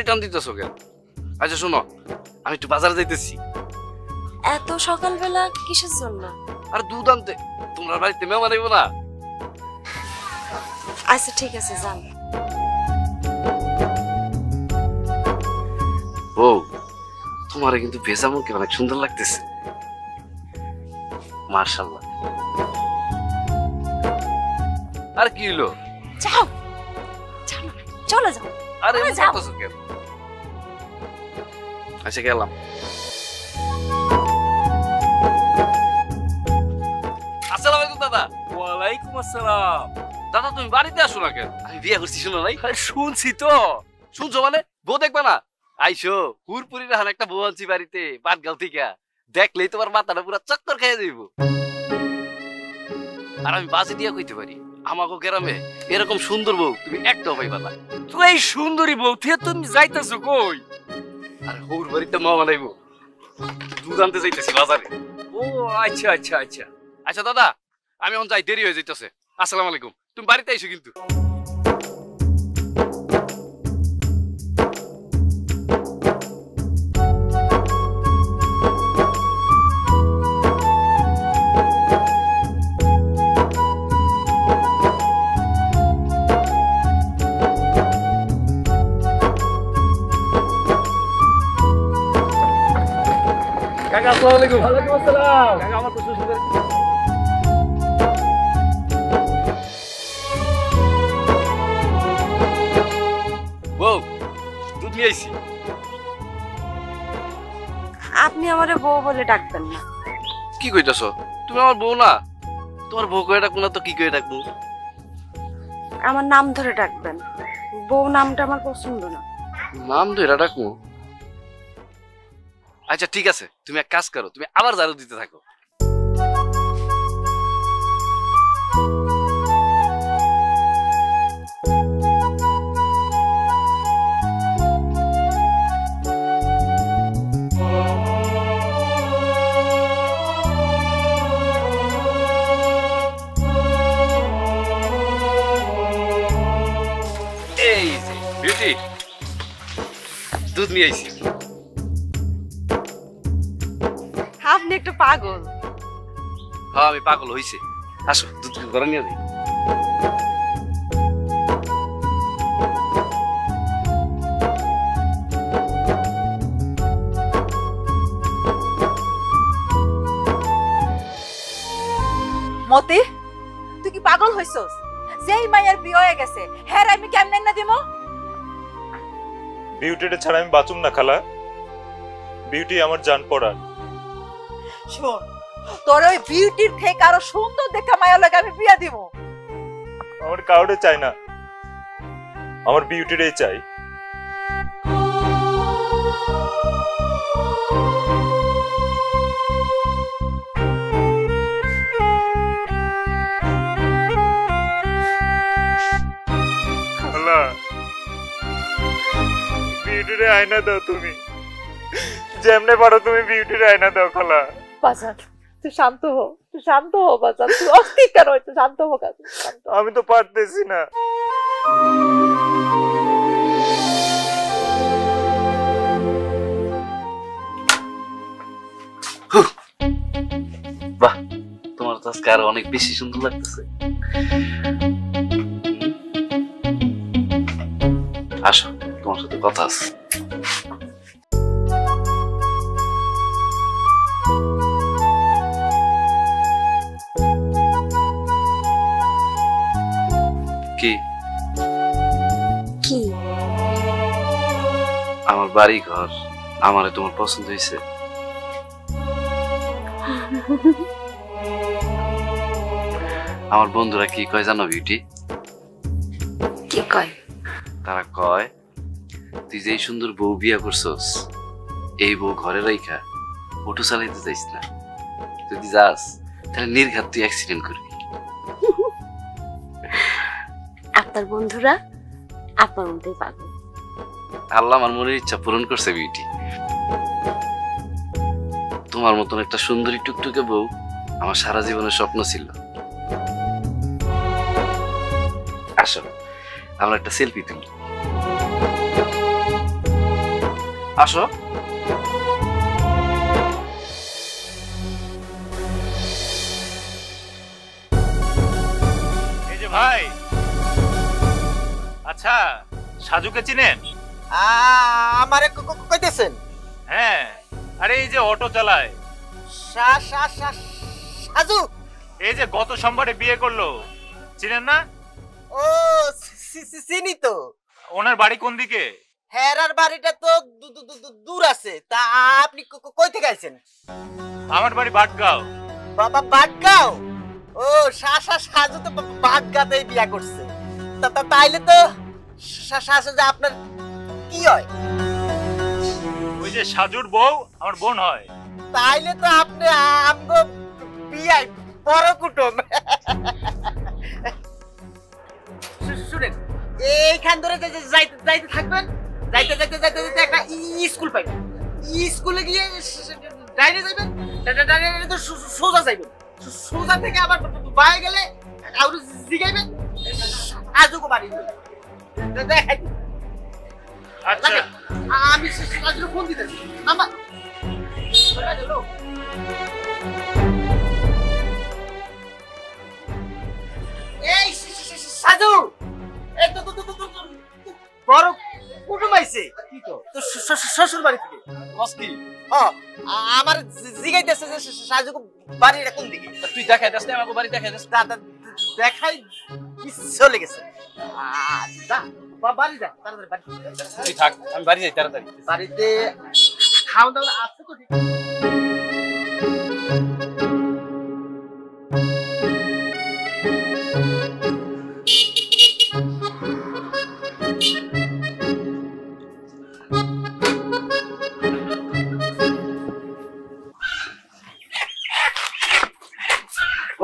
টান দিতেছো কেন? আচ্ছা শোনো, আমি একটু বাজারে যাইতেছি। এত সকালবেলা কিসের জন্য? আর দুধ আনতে। তোমরা বাড়িতে মেহমান আইবো না? আচ্ছা ঠিক আছে, যান। ও তোমার কিন্তু ভেজা মুখে অনেক সুন্দর লাগতেছে, মাশাআল্লাহ। আর কি হলো? যাও, চলো চলে যাও। আরে যাও। করতেছো কেন? আচ্ছা গেলাম। আসসালামু আলাইকুম দাদা। ওয়ালাইকুম আসসালাম। দাদা তুমি বাড়িতে আসো না কেন? আমি বিয়ে করছি, শুনো নাই? শুনছি তো। শুনছো মানে? বউ দেখবা না? আইসো, হুরপুরি রাহান একটা বউ আনছি বাড়িতে, পাটগাল থেকে। দেখলেই তোমার মাথাটা পুরো চক্কর খেয়ে যাইব। আর আমি বাজে দিয়া কইতে পারি, আমাকে গ্রামে এরকম সুন্দর বউ তুমি একটাও পাইবা না। তুই এই সুন্দরী বউ থেকে তুমি যাইতেছো কই? আর হুর বাড়িতে মা বানাইবো, দুধ আনতে যাইতেছি বাজারে। ও আচ্ছা আচ্ছা আচ্ছা। আচ্ছা দাদা, আমি এখন যাই, দেরি হয়ে যাইতেছে। আসসালামু আলাইকুম। তুমি বাড়িতে আইসো কিন্তু। কাকা আসসালামু আলাইকুম। ওয়ালাইকুম আসসালাম। কাকা আমার তো সুন্দর। বউ, দুধ নিয়ে আইছি। আপনি আমারে বউ বলে ডাকবেন না। কি কইতাছো? তুমি আমার বউ না? তোমার বউ করে ডাকবো না তো কি করে ডাকবো? আমার নাম ধরে ডাকবেন। বউ নামটা আমার পছন্দ না। নাম ধরে ডাকবো? আচ্ছা ঠিক আছে, তুমি এক কাজ করো, তুমি আবার ঝাড়ু দিতে থাকো। এই যে বিউটি, দুধ নিয়ে আইছি। আপনি একটু পাগল। হ্যাঁ আমি পাগল হইছে। আসো দুধ ঘরে নিয়ে যাই। মতি, তুই কি পাগল হইছস? যেই মায়ের বিয়ে হয়ে গেছে হ্যাঁ আমি কেমনে না দিব? বিউটিটা ছাড়া আমি বাঁচুম না খালা। বিউটি আমার জান পড়ার। শোন, তোর ওই বিউটির থেকে আরো সুন্দর দেখা মায়ের লাগে আমি বিয়ে দিব। আমার কাউরে চাই না, আমার বিউটিটাই চাই। খালা, বিউটিরে আয়না দাও তুমি, যেমনে পারো তুমি বিউটিরে আয়না দাও খালা। বাজার, তুই শান্ত হো, তুই শান্ত হো বাজার, তুই অস্থির কেন হইতে? শান্ত হো কাজ। আমি তো পারতেছি না। বাহ, তোমার তো আজকে আরো অনেক বেশি সুন্দর লাগতেছে। আসো, তোমার সাথে কথা আছে। কি কি? আমার বাড়ি ঘর, আমারে তোমার পছন্দ হয়েছে? আমার বন্ধুরা কি কয় জানো বিউটি? কি কয়? তারা কয় তুই যে সুন্দর বউ বিয়া করছস, এই বউ ঘরে রাইখা অটো চালাইতে যাইস না। যদি যাস তাহলে নির্ঘাত তুই অ্যাক্সিডেন্ট করবি। আপনার বন্ধুরা আপনার মধ্যেই পাগল। আল্লাহ আমার মনের ইচ্ছা পূরণ করছে বিউটি। তোমার মতন একটা সুন্দরী টুকটুকে বউ আমার সারা জীবনের স্বপ্ন ছিল। আসো আমরা একটা সেলফি তুলি। আসো। এই যে ভাই, আচ্ছা সাজুকে চিনেন? আমারে কইতেছেন? হ্যাঁ, আরে এই যে অটো চালায় সাজু, এই যে গত সোমবারে বিয়ে করলো, চিনেন না? ও চিনি তো। ওনার বাড়ি কোন দিকে? হেরার বাড়িটা তো দূর আছে। তা আপনি কই থেকে আইছেন? আমার বাড়ি বাটগাঁও। বাবা বাটগাঁও? ও সাজু তো বাটগাঁতেই বিয়া করছে। তাইলে তো সাজু যে আপনার কি হয়? ওই যে সাজুর বউ আমার বোন হয়। তাইলে তো আপনি আমগো বিয়াই বড় কুটুম। শুনেন, এইখান ধরে যাইতে থাকবেন, যাইতে একটা স্কুল পাইবেন। স্কুলে গিয়ে ডাইরে যাইবেন, ডাইরে তো সোজা যাইবেন, সোজা থেকে আবার বাইরে গেলে আর জিগাইবেন আজুকো বাড়ি দেখাই। আচ্ছা আমি সাজুকে ফোন দিতেছি। আমার এই সাজু, এই তো বড় কুটুম আইছে। কি তো শ্বশুর বাড়ি থেকে মস্কি আমার জিগাইতেছে যে সাজুকে বাড়ি কোন দিকে। তুই দেখাই দাস না আমাকে বাড়ি দেখাই দাস। দাদা দেখাই চলে গেছে। বাড়ি যা তাড়াতাড়ি বাড়ি। তুই থাক, আমি বাড়ি যাই তাড়াতাড়ি। বাড়িতে খাওয়া দাওয়া আছে তো ঠিক?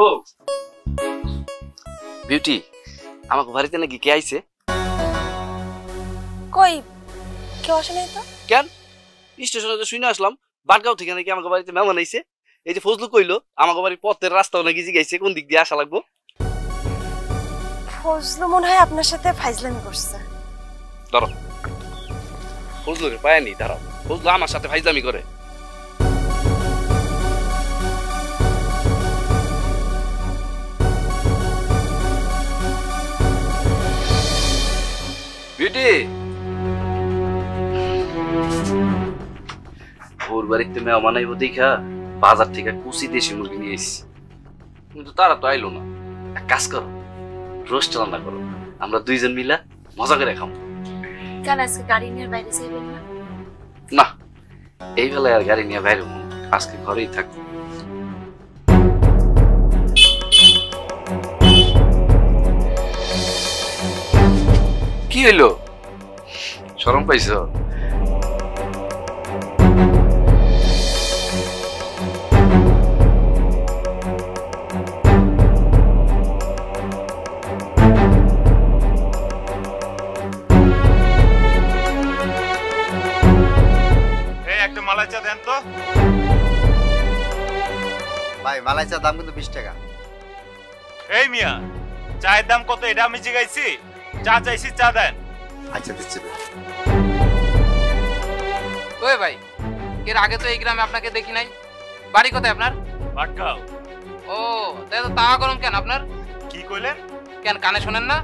ও বিউটি, আমাকে বাড়িতে নাকি কে আইছে? কই কেউ আসে নাই তো? কেন, স্টেশনে তো শুনে আসলাম বাটগাঁও থেকে নাকি আমাকে বাড়িতে মেহমান আইছে। এই যে ফজলু কইলো আমাকে বাড়ির পথের রাস্তাও নাকি জিগাইছে কোন দিক দিয়ে আসা লাগবো। ফজলু মনে হয় আপনার সাথে ফাইজলামি করছে। ধরো ফজলুকে পায়নি, দাঁড়াও। ফজলু আমার সাথে ফাইজলামি করে। বিউটি, ওর বাড়িতে মেহমান আইব দেখা বাজার থেকে কুচি দেশি মুরগি নিয়ে এসেছি, কিন্তু তারা তো আইলো না। এক কাজ করো, রোস্ট রান্না করো, আমরা দুইজন মিলা মজা করে খাবো। কেন আজকে গাড়ি নিয়ে বাইরে যাইবেন না? না, এই বেলায় আর গাড়ি নিয়ে বাইরে হবো না, আজকে ঘরেই থাকবো। কি হইলো, শরম পাইছো? একটা মালাই চা দেন তো। ভাই মালাই চা দাম কিন্তু 20 টাকা। এই মিয়া, চায়ের দাম কত এটা আমি জিগাইছি? চা চাইছি, চা দেন। আচ্ছা দিচ্ছি। ওই ভাই, এর আগে তো এই গ্রামে আপনাকে দেখি নাই। বাড়ি কোথায় আপনার? বাটগাঁও। ও, তাই তো তাওয়া গরম কেন আপনার? কি কইলেন? কেন কানে শোনেন না?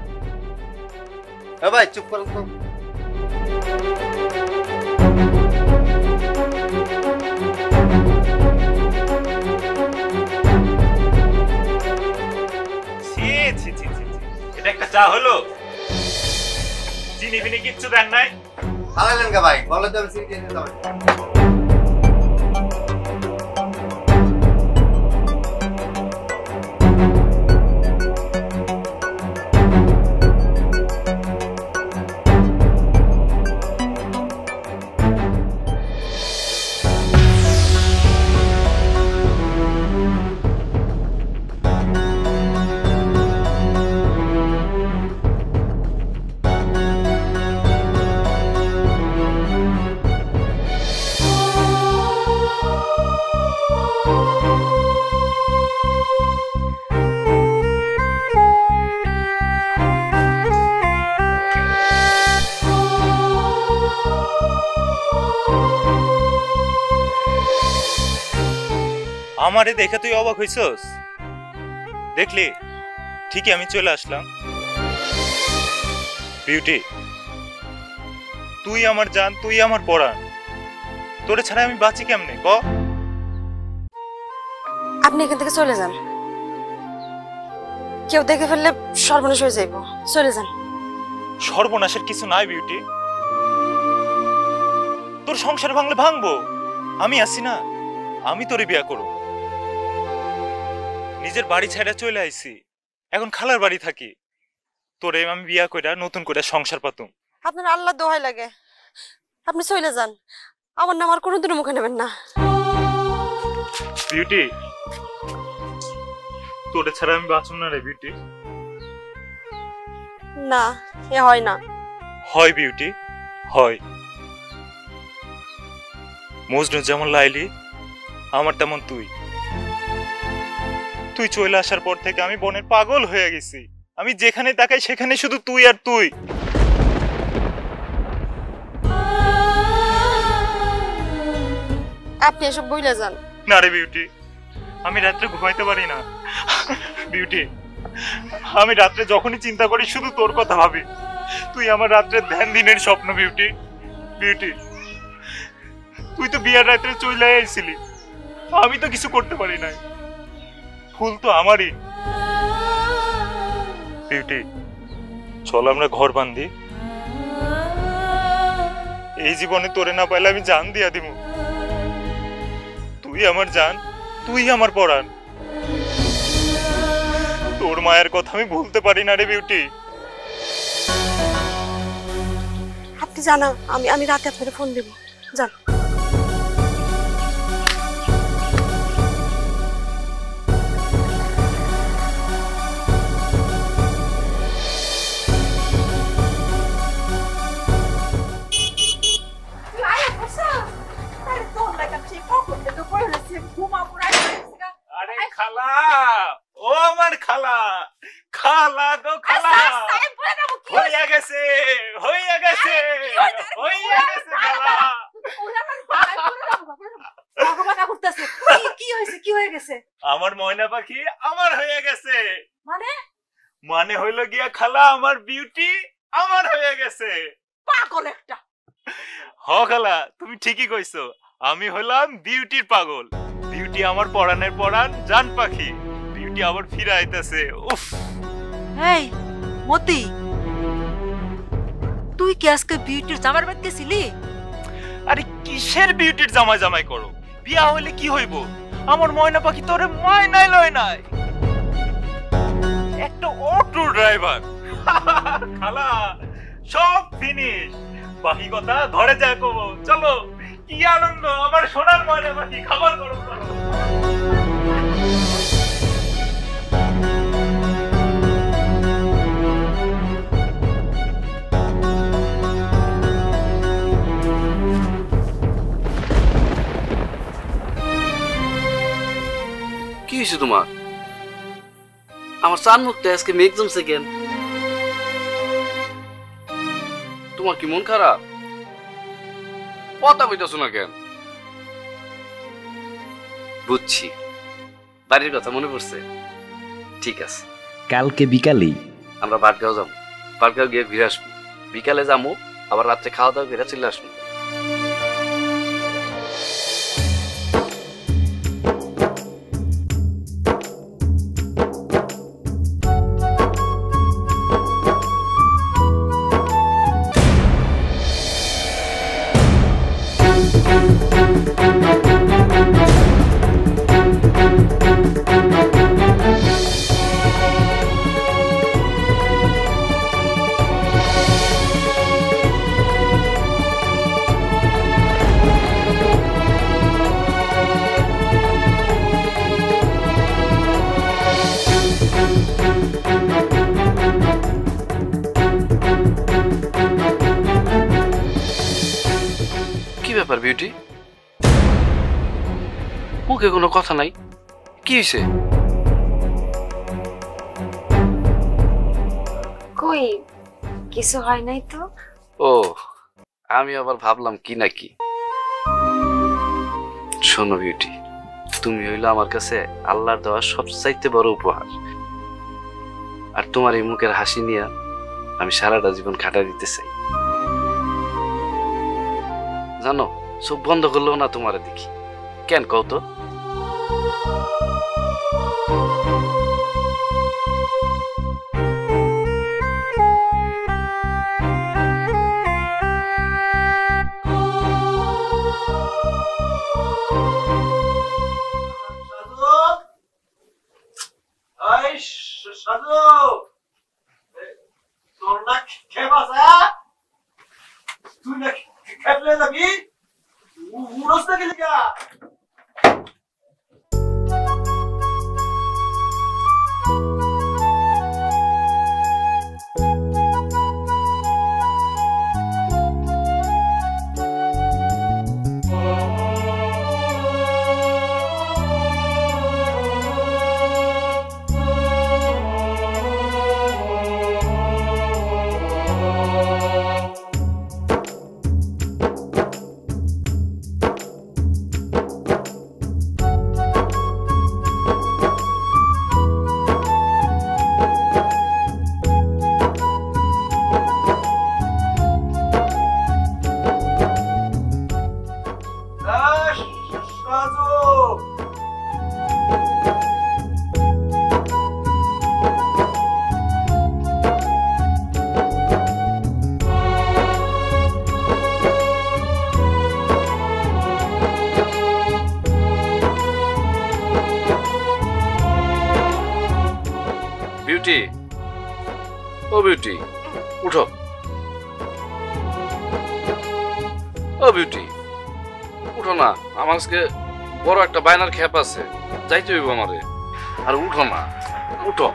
ভাই চুপ করুন তো। ছি ছি ছি ছি, এটা একটা চা হলো? চিনি ফিনি কিচ্ছু দেন নাই? ভালো কা ভাই, বলো তো আমি সিরিয়াস দিতে হবে। আমারে দেখে তুই অবাক হইছস? দেখলি ঠিকই আমি চলে আসলাম। বিউটি, তুই আমার জান, তুই আমার পরাণ। তোরে ছাড়া আমি বাঁচি কেমনে ক? আপনি এখান থেকে চলে যান, কেউ দেখে ফেললে সর্বনাশ হয়ে যাইব। চলে যান। সর্বনাশের কিছু নাই বিউটি। তোর সংসার ভাঙলে ভাঙবো, আমি আছি না, আমি তোরে বিয়া করব। নিজের বাড়ি ছেড়ে চলে আইছি, এখন খালার বাড়ি থাকি। তোরে আমি বিয়া কইরা নতুন করে সংসার পাতুম। আপনার আল্লাহ দোহাই লাগে, আপনি চলে যান। আমার নাম আর কোনোদিনও মুখে নেবেন না। বিউটি, তোরে ছাড়া আমি বাঁচব না রে বিউটি। না, এ হয় না। হয় বিউটি, হয়। মজনু যেমন লাইলি, আমার তেমন তুই। তুই চলে আসার পর থেকে আমি বনের পাগল হয়ে গেছি। আমি যেখানে তাকাই সেখানে শুধু তুই আর তুই। আপনি এসব বইলে যান। না রে বিউটি, আমি রাত্রে ঘুমাইতে পারি না। বিউটি, আমি রাত্রে যখনই চিন্তা করি শুধু তোর কথা ভাবি। তুই আমার রাত্রে ধ্যান দিনের স্বপ্ন বিউটি। বিউটি, তুই তো বিয়ার রাত্রে চলে আইছিলি, আমি তো কিছু করতে পারি নাই। ফুল তো আমারই। বিউটি, চল আমরা ঘর বাঁধি। এই জীবনে তোরে না পাইলে আমি জান দিয়া দিব। তুই আমার জান, তুই আমার পরাণ। তোর মায়ের কথা আমি ভুলতে পারি না রে বিউটি। আপনি জানা, আমি রাতে আপনাকে ফোন দিব। যান। আরে খালা, ও আমার খালা, খালা গো খালা, হইয়া গেছে, হইয়া গেছে, হইয়া গেছে খালা। কি হয়েছে, কি হয়ে গেছে? আমার ময়না পাখি আমার হয়ে গেছে। মানে মানে হইলো গিয়া খালা, আমার বিউটি আমার হয়ে গেছে। পাগল একটা। হ খালা, তুমি ঠিকই কইছো, আমি হলাম বিউটির পাগল। বিউটি আমার পরাণের পরাণ, জান পাখি। বিউটি আবার ফিরে আইতেছে। উফ, এই মতি, তুই কি আজকে বিউটির জামার বাদ গেছিলি? আরে কিসের বিউটির জামাই জামাই করো? বিয়া হইলে কি হইব? আমার ময়না পাখি তোরে ময়নাই লয় নাই, একটা অটো ড্রাইভার। খালা, সব ফিনিশ। বাকি কথা ঘরে যায় কব। চলো, কি আনন্দ, আমার সোনার ময়না পাখি খাবার গরম করো। কি হয়েছে তোমার? আমার চান মুখটা আজকে মেঘ জমছে কেন? তোমার কি মন খারাপ? কথা কইতাছো না কেন? বুঝছি, বাড়ির কথা মনে পড়ছে। ঠিক আছে, কালকে বিকালেই আমরা বাটগাঁও যাবো। বাটগাঁও গিয়ে ঘুরে আসবো। বিকালে যাবো, আবার রাত্রে খাওয়া দাওয়া করে চলে আসবো। কি ব্যাপার বিউটি, মুখে কোনো কথা নাই? কি হয়েছে? কই কিছু হয় নাই তো। ও, আমি আবার ভাবলাম কি নাকি। শোনো বিউটি, তুমি হইলো আমার কাছে আল্লাহর দেওয়া সবচাইতে বড় উপহার। আর তোমার এই মুখের হাসি নিয়ে আমি সারাটা জীবন কাটাই দিতে চাই। জানো, চোখ বন্ধ করলেও না তোমার দেখি। কেন কও তো? তুই না খেপলে নাকি উড়স না গেলি গা? বিউটি, ও বিউটি, উঠো। ও বিউটি, উঠো না, আমার আজকে বড় একটা বায়নার খেপ আছে, যাইতে হইব আমারে। আর উঠো না, উঠো।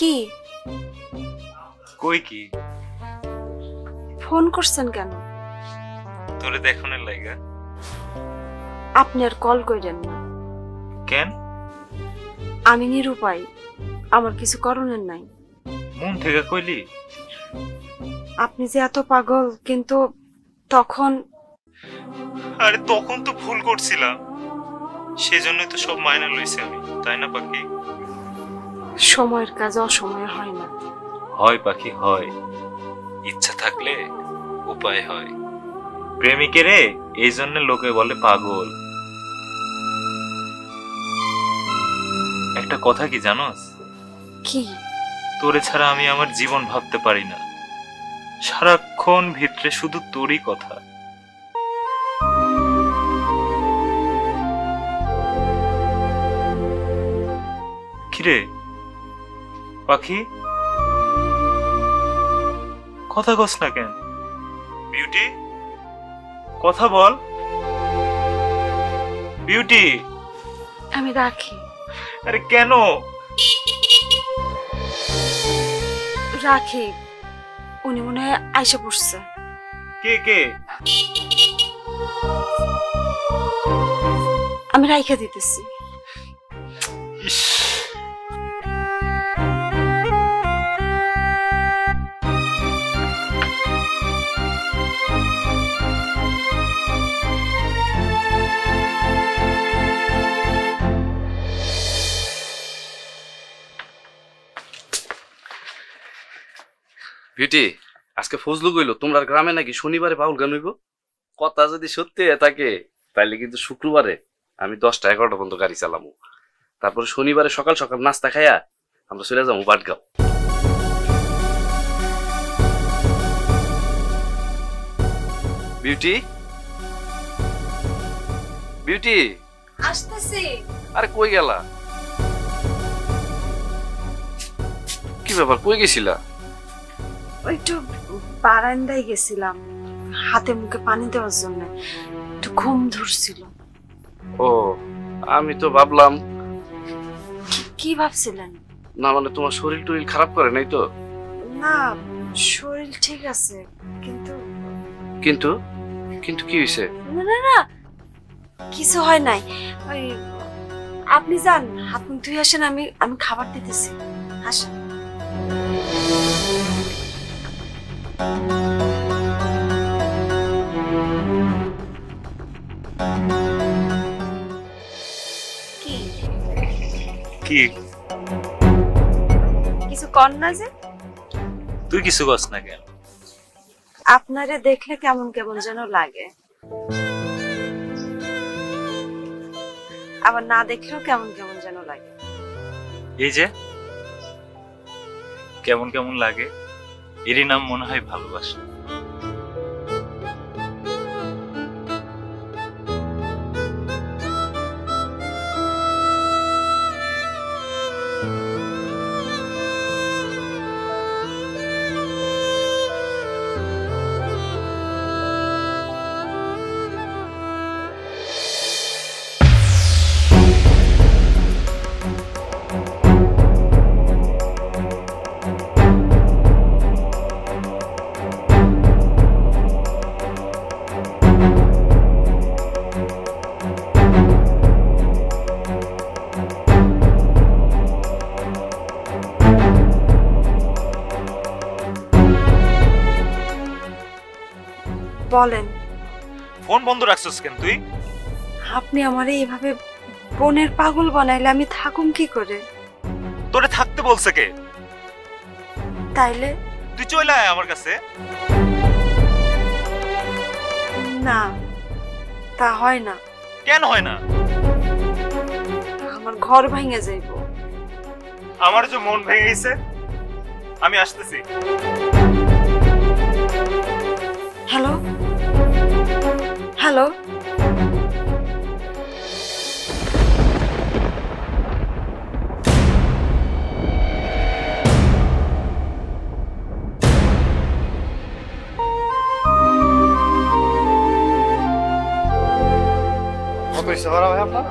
কি কই কি ফোন করছেন কেন? তোরে দেখনের লাগা। আপনি আর কল কইরেন না। কেন? আমি নিরুপায়, আমার কিছু করণের নাই। মন থেকে কইলি? আপনি যে এত পাগল, কিন্তু তখন আরে তখন তো ভুল করছিলাম, সেজন্যই তো সব মাইনা লইছি আমি, তাই না পাখি? সময়ের কাজ অসময়ে হয় না। হয় পাখি হয়, ইচ্ছা থাকলে উপায় হয়। প্রেমিকেরে এই জন্য লোকে বলে পাগল। একটা কথা কি জানোস? কি? তোরে ছাড়া আমি আমার জীবন ভাবতে পারি না, সারাক্ষণ ভিতরে শুধু তোরই কথা। কিরে পাখি, কথা কস না কেন? বিউটি, কথা বল। বিউটি, আমি রাখি। আরে কেন? রাখি, উনি মনে হয় আইসা পড়ছে। কে কে? আমি রাইখা দিতেছি। ইস, বিউটি, আজকে ফজলু কইল তোমরা গ্রামে নাকি শনিবারে বাউল গান হইব। কথা যদি সত্যি থাকে তাইলে কিন্তু শুক্রবারে আমি 10টা 11টা পর্যন্ত গাড়ি চালামু। তারপরে শনিবারে সকাল সকাল নাস্তা খাইয়া আমরা চলে যাবো বাটগাঁও। বিউটি, বিউটি, আসতেছি। আরে কই গেলা? কি ব্যাপার, কই গেছিলা? একটু বারান্দায় গেছিলাম হাতে মুখে পানি দেওয়ার জন্য, একটু ঘুম ধরছিল। ও, আমি তো ভাবলাম। কি ভাবছিলেন? না মানে তোমার শরীর টরিল খারাপ করে নাই তো? না, শরীর ঠিক আছে, কিন্তু কিন্তু কিন্তু কি হয়েছে? না না না, কিছু হয় নাই। ওই আপনি যান, হাত মুখ ধুয়ে আসেন, আমি আমি খাবার দিতেছি। আসেন। কি কি কিছু কর না যে? তুই কিছু কস না কেন? আপনারে দেখলে কেমন কেমন যেন লাগে, আবার না দেখলেও কেমন কেমন যেন লাগে। এই যে কেমন কেমন লাগে, এরই নাম মনে হয় ভালোবাসা। বলেন, ফোন বন্ধ রাখছিস কেন তুই? আপনি আমারে এইভাবে বোনের পাগল বানাইলে আমি থাকুম কি করে? তোরে থাকতে বলছে কে? তাইলে তুই চলে আয় আমার কাছে। না, তা হয় না। কেন হয় না? আমার ঘর ভেঙে যাইব। আমার যে মন ভেঙে গেছে, আমি আসতেছি। হ্যালো হ্যালো, কত হয়েছে ভাড়া ভাই আপনার?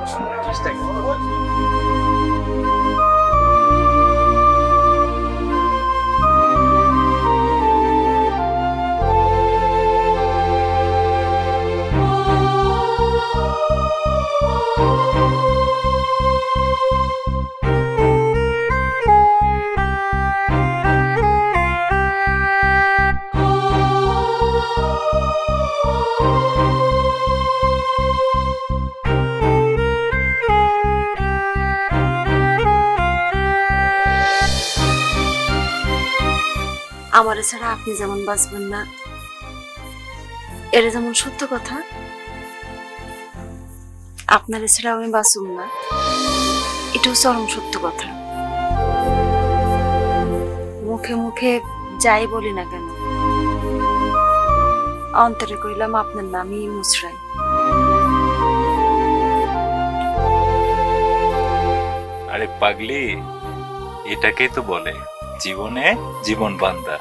আমার ছাড়া আপনি যেমন বাঁচবেন না, এটা যেমন সত্য কথা। আপনার ছাড়া আমি বাঁচুম না, এটাও চরম সত্য কথা। মুখে মুখে যাই বলি না কেন, অন্তরে কইলাম আপনার নামই মুচড়াই। আরে পাগলি, এটাকেই তো বলে জীবনে জীবন বান্দা।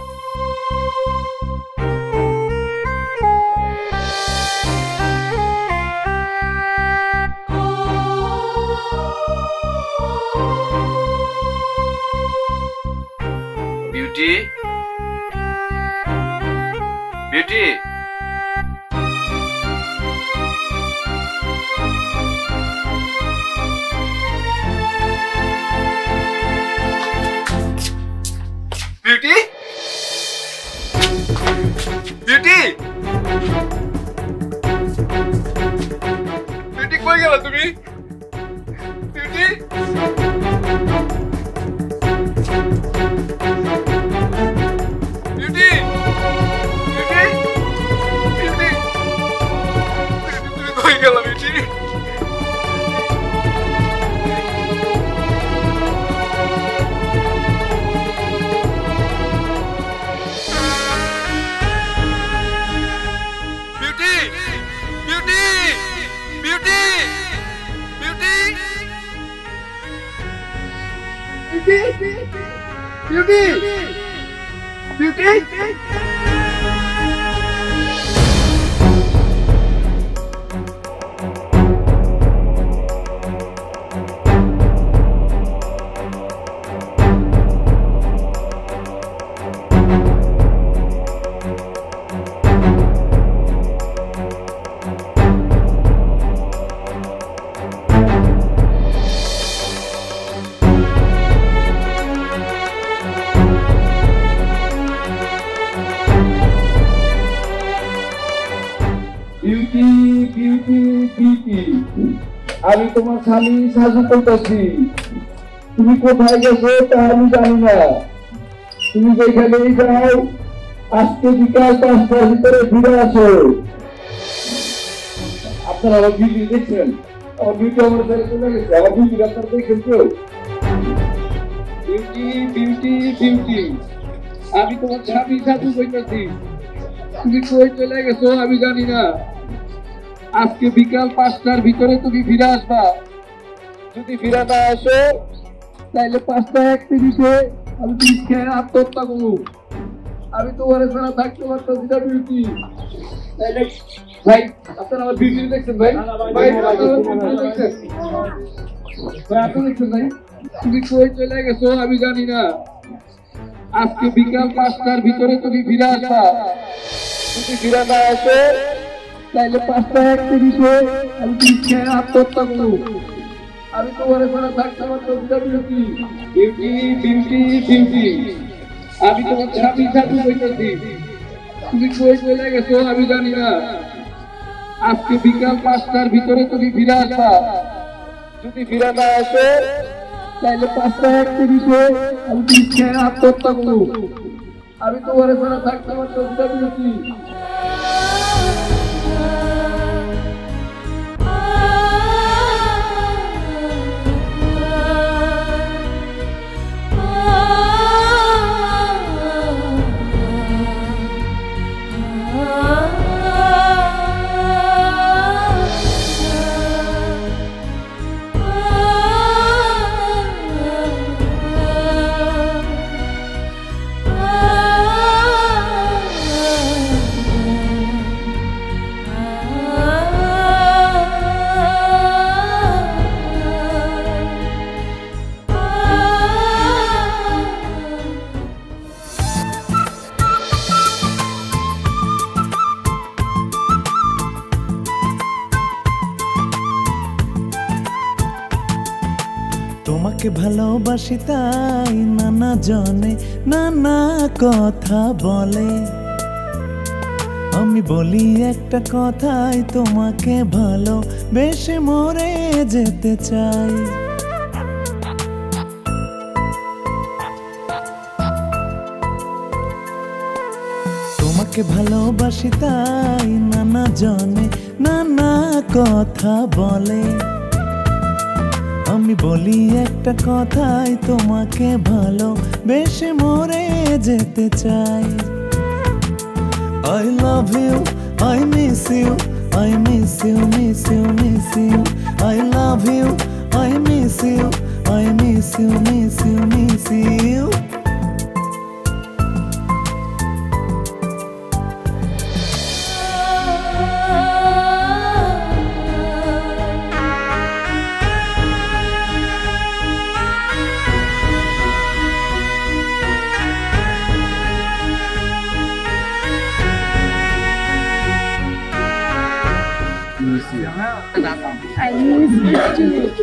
Beauty, beauty, beauty, beauty, beauty কই গেল তুমি? বিউটি, বিউটি, বিউটি, বিউটি, তুমি কই গেল বিউটি? আমি তোমার স্বামী সাজু করতেছি। তুমি কোথায় গেছো তা আমি জানি না। তুমি যেখানেই যাও আজকে বিকাল 5টার ভিতরে ফিরে আসো। আপনারা আমার বিউটি দেখছেন? আমার বিউটি আমার ছেড়ে চলে গেছে। আমার বিউটি আপনারা দেখছেন কেউ? বিউটি বিউটি বিউটি, আমি তোমার স্বামী সাজু করতেছি। তুমি কই চলে গেছো আমি জানি না। আজকে বিকাল 5টার ভিতরে তুমি ফিরে আসবা। যদি ফিরে না আসো তাইলে 5:31 আমি বিষ খেয়ে আত্মহত্যা করবো। আমি তোমার ছাড়া থাকতে পারতেছি না বিউটি। তাইলে ভাই আপনারা আমার বিউটি দেখছেন? ভাই ভাই আপনারা দেখছেন? ভাই আপনি দেখছেন? ভাই তুমি কই চলে গেছো আমি জানি না। আজকে বিকাল 5টার ভিতরে তুমি ফিরে আসবা। যদি ফিরে না আসো তাইলে 5:31 আমি বিষ খেয়ে আত্মহত্যা করবো। আমি তোমার ছাড়া থাকতে পারতেছি না বিউটি। বিউটি বিউটি বিউটি, আমি তোমার স্বামী সাজু করতেছি। তুমি কই চলে গেছো আমি জানি না। আজকে বিকাল 5টার ভিতরে তুমি ফিরে আসবা। যদি ফিরে না আসো তাইলে 5:31 আমি বিষ খেয়ে আত্মহত্যা করবো। আমি তোমার ছাড়া থাকতে পারতেছি না বিউটি। তোমাকে ভালোবাসি তাই নানা জনে নানা কথা বলে। আমি বলি একটা কথাই, তোমাকে ভালোবেসে মরে যেতে চাই। তোমাকে ভালোবাসি তাই নানা জনে নানা কথা বলে। আমি বলি একটা কথাই, তোমাকে ভালোবেসে মরে যেতে চাই। I love you, I miss you, I miss you, miss you, miss you. I love you, I miss you, I miss you, miss you, miss you. I miss you too.